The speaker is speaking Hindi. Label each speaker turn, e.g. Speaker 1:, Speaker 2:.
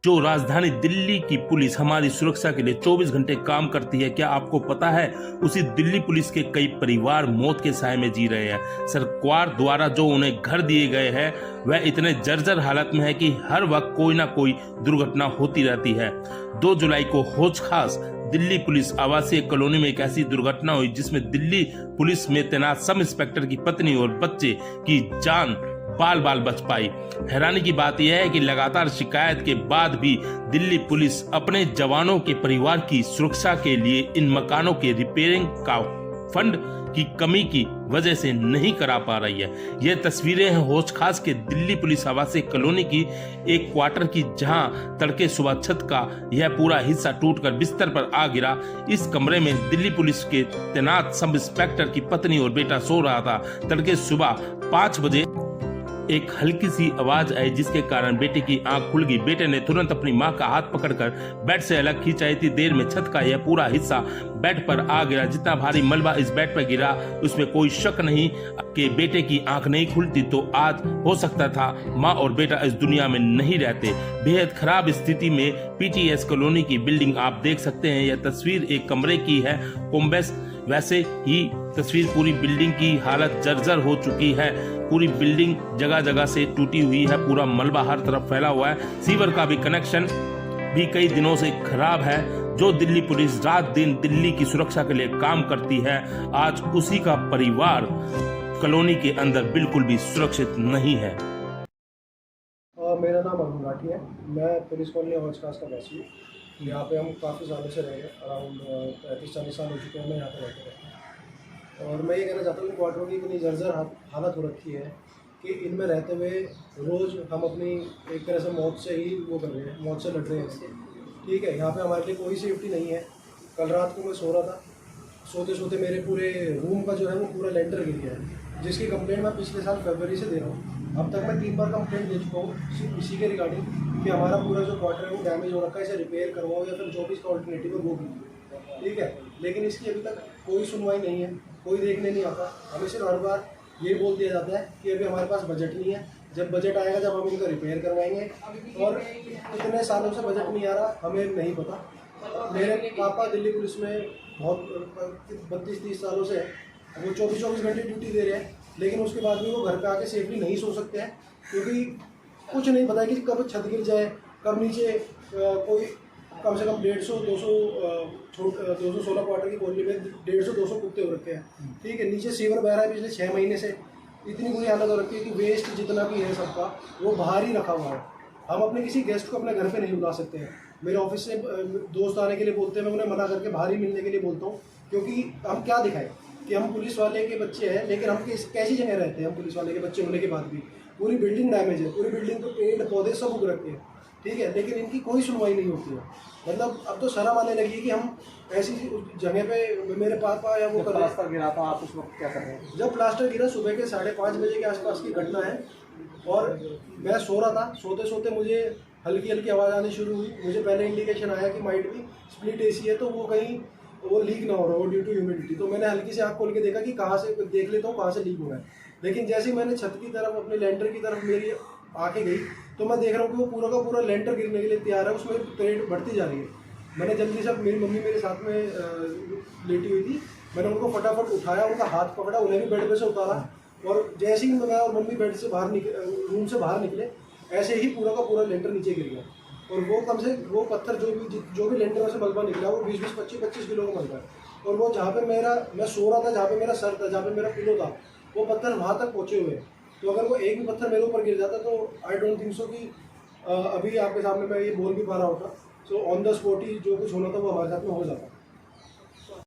Speaker 1: जो राजधानी दिल्ली की पुलिस हमारी सुरक्षा के लिए 24 घंटे काम करती है, क्या आपको पता है उसी दिल्ली पुलिस के कई परिवार मौत के साए में जी रहे हैं। सरकार द्वारा जो उन्हें घर दिए गए हैं वह इतने जर्जर हालत में है कि हर वक्त कोई ना कोई दुर्घटना होती रहती है। 2 जुलाई को होश खास दिल्ली पुलिस आवासीय कॉलोनी में एक ऐसी दुर्घटना हुई जिसमें दिल्ली पुलिस में तैनात सब इंस्पेक्टर की पत्नी और बच्चे की जान बाल बाल बच पाई। हैरानी की बात यह है कि लगातार शिकायत के बाद भी दिल्ली पुलिस अपने जवानों के परिवार की सुरक्षा के लिए इन मकानों के रिपेयरिंग का फंड की कमी की वजह से नहीं करा पा रही है। यह तस्वीरें हैं होश खास के दिल्ली पुलिस आवासीय कॉलोनी की एक क्वार्टर की, जहां तड़के सुबह छत का यह पूरा हिस्सा टूटकर बिस्तर पर आ गिरा। इस कमरे में दिल्ली पुलिस के तैनात सब इंस्पेक्टर की पत्नी और बेटा सो रहा था। तड़के सुबह 5 बजे एक हल्की सी आवाज आई जिसके कारण बेटे की आंख खुल गई। बेटे ने तुरंत अपनी मां का हाथ पकड़कर बेड से अलग खींचा। इतनी देर में छत का यह पूरा हिस्सा बेड पर आ गिरा। जितना भारी मलबा इस बेड पर गिरा उसमें कोई शक नहीं कि बेटे की आंख नहीं खुलती तो आज हो सकता था मां और बेटा इस दुनिया में नहीं रहते। बेहद खराब स्थिति में पीटीएस कॉलोनी की बिल्डिंग आप देख सकते हैं। यह तस्वीर एक कमरे की है। कोम्बेस वैसे ही तस्वीर पूरी बिल्डिंग की हालत जर्जर हो चुकी है। पूरी बिल्डिंग जगह जगह से टूटी हुई है। पूरा मलबा हर तरफ फैला हुआ है। सीवर का भी कनेक्शन भी कई दिनों से खराब है। जो दिल्ली पुलिस रात दिन दिल्ली की सुरक्षा के लिए काम करती है, आज उसी का परिवार कॉलोनी के अंदर बिल्कुल भी सुरक्षित नहीं है।
Speaker 2: मेरा नाम अरुण राठी है। मैं पुलिस कॉलोनी होश खास का वासी हूँ। यहाँ पे हम काफ़ी सालों से रहे हैं। अराउंड 35-40 साल हो चुके हैं मैं यहाँ पे रहते रहते। और मैं ये कहना चाहता हूँ कि क्वार्टरों की इतनी जर्जर हालत हो रखी है कि इनमें रहते हुए रोज़ हम अपनी एक तरह से मौत से ही वो कर रहे हैं, मौत से लड़ रहे हैं। ठीक है, यहाँ पे हमारे लिए कोई सेफ्टी नहीं है। कल रात को मैं सो रहा था, सोते सोते मेरे पूरे रूम का जो है वो पूरा लेंटर गिर गया है, जिसकी कंप्लेंट मैं पिछले साल फरवरी से दे रहा हूँ। अब तक मैं 3 बार कंप्लेंट दे चुका हूँ इसी के रिगार्डिंग कि हमारा पूरा जो क्वार्टर है वो डैमेज हो रखा है, इसे रिपेयर करवाओ या फिर जो भी इसका ऑल्टरनेटिव है वो कीजिए। ठीक है, लेकिन इसकी अभी तक कोई सुनवाई नहीं है, कोई देखने नहीं आता। हमें सिर्फ हर बार ये बोल दिया जाता है कि अभी हमारे पास बजट नहीं है, जब बजट आएगा जब हम इनका रिपेयर करवाएंगे। और इतने सालों से बजट नहीं आ रहा, हमें नहीं पता। मेरे पापा दिल्ली पुलिस में बहुत 32-30 सालों से है। वो 24-24 घंटे ड्यूटी दे रहे हैं, लेकिन उसके बाद भी वो घर पे आके सेफली नहीं सो सकते हैं, क्योंकि कुछ नहीं पता है कि कब छत गिर जाए, कब नीचे कोई कम से कम 216 क्वार्टर की कॉलोनी में 150-200 कुत्ते हो रखे हैं। ठीक है, नीचे सीवर बह रहा है पिछले 6 महीने से। इतनी बुरी हालत हो रखी है कि वेस्ट जितना भी है सबका वो बाहर ही रखा हुआ है। हम अपने किसी गेस्ट को अपने घर पे नहीं बुला सकते हैं। मेरे ऑफिस से दोस्त आने के लिए बोलते हैं, मैं उन्हें मना करके बाहर ही मिलने के लिए बोलता हूँ, क्योंकि हम क्या दिखाएं कि हम पुलिस वाले के बच्चे हैं, लेकिन हम कैसी जगह रहते हैं। हम पुलिस वाले के बच्चे होने के बाद भी पूरी बिल्डिंग डैमेज है, पूरी बिल्डिंग को पेड़ पौधे सब उग रखे हैं। ठीक है, लेकिन इनकी कोई सुनवाई नहीं होती है। मतलब अब तो शर्म आने लगी है कि हम ऐसी जगह पे, मेरे पापा या वो
Speaker 3: प्लास्टर गिरा था, आप उस वक्त क्या कर रहे हैं?
Speaker 2: जब प्लास्टर गिरा सुबह के 5:30 बजे के आसपास की घटना है, और मैं सो रहा था। सोते सोते मुझे हल्की हल्की आवाज़ आनी शुरू हुई। मुझे पहले इंडिकेशन आया कि माइट भी स्प्लिट एसी है, तो वो कहीं वो लीक ना हो रहा हो ड्यू टू ह्यूमिडिटी। तो मैंने हल्की से आँख खोल के देखा कि कहाँ से, देख लेता हूँ कहाँ से लीक हो रहा है। लेकिन जैसे ही मैंने छत की तरफ, अपने लेंटर की तरफ मेरी आँखें गई, तो मैं देख रहा हूँ कि वो पूरा का पूरा लेंटर गिरने के लिए तैयार है, उसमें पेड़ बढ़ती जा रही है। मैंने जल्दी से, मेरी मम्मी मेरे साथ में लेटी हुई थी, मैंने उनको फटाफट उठाया, उनका हाथ पकड़ा, उन्हें भी बेड पे से उतारा। और जैसे ही मैं और मम्मी बेड से बाहर रूम से बाहर निकले, ऐसे ही पूरा का पूरा लेंटर नीचे गिर गया। और वो पत्थर जो भी लेंटर में से मलबा निकला वो 20-20, 25-25 किलो का मलबा है। और वो जहाँ पे मैं सो रहा था, जहाँ पे मेरा सर था, जहाँ पे मेरा पिलो था, वो पत्थर वहाँ तक पहुँचे हुए हैं। तो अगर वो एक भी पत्थर मेरे ऊपर गिर जाता तो आई डोंट थिंक सो कि अभी आपके सामने मैं ये बोल भी पा रहा होता। सो ऑन द स्पॉट ही जो कुछ होना था वो हमारे साथ में हो जाता।